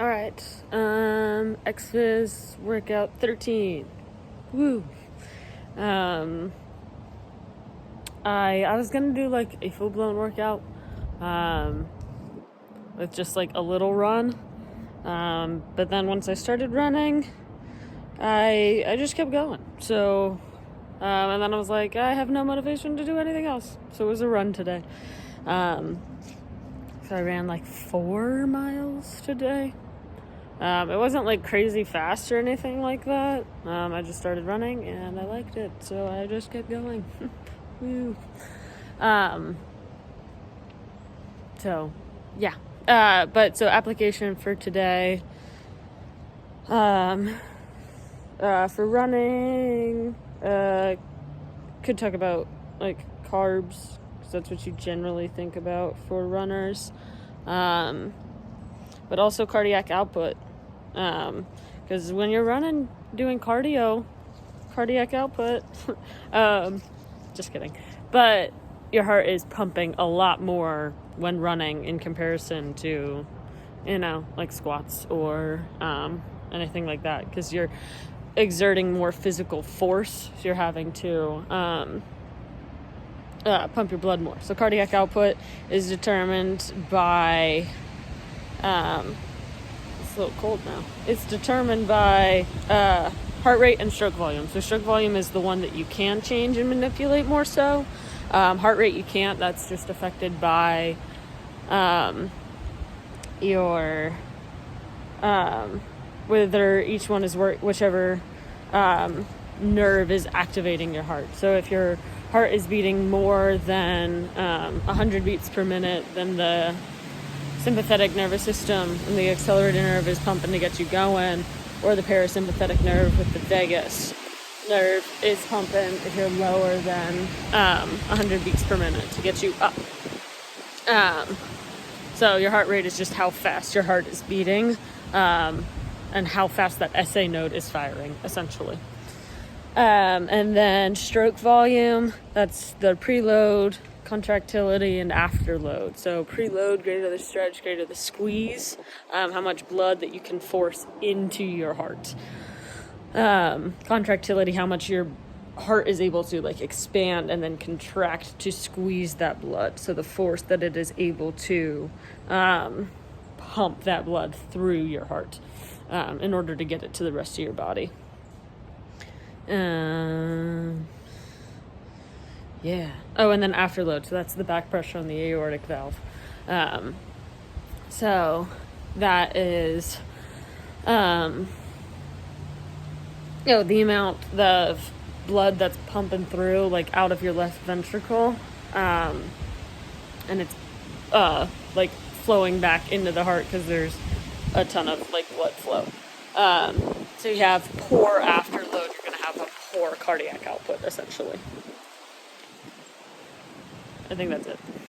All right. XFIZ workout 13. Woo. I was gonna do like a full-blown workout, with just like a little run. But then once I started running, I just kept going. So, and then I was like, I have no motivation to do anything else. So it was a run today. So I ran like 4 miles today. It wasn't like crazy fast or anything like that. I just started running and I liked it, so I just kept going. Woo. So yeah. So application for today. For running, could talk about like carbs, because that's what you generally think about for runners. But also cardiac output. Because when you're running, doing cardiac output, just kidding. But your heart is pumping a lot more when running in comparison to, like squats or anything like that, because you're exerting more physical force. So you're having to pump your blood more. So cardiac output is determined by it's a little cold now. It's determined by heart rate and stroke volume. So stroke volume is the one that you can change and manipulate more so. Heart rate you can't. That's just affected by your whether each one is whichever nerve is activating your heart. So if your heart is beating more than 100 beats per minute, then the sympathetic nervous system and the accelerator nerve is pumping to get you going, or the parasympathetic nerve with the vagus nerve is pumping if you're lower than 100 beats per minute to get you up. So your heart rate is just how fast your heart is beating, and how fast that SA node is firing, essentially. And then stroke volume, that's the preload, contractility, and afterload. So preload, greater the stretch, greater the squeeze, how much blood that you can force into your heart. Contractility, how much your heart is able to like expand and then contract to squeeze that blood. So the force that it is able to pump that blood through your heart in order to get it to the rest of your body. Yeah. Oh, and then afterload. So that's the back pressure on the aortic valve. So that is, the amount of blood that's pumping through, like out of your left ventricle, and it's like flowing back into the heart because there's a ton of like blood flow. So you have poor afterload, you're going to have a poor cardiac output, essentially. I think that's it.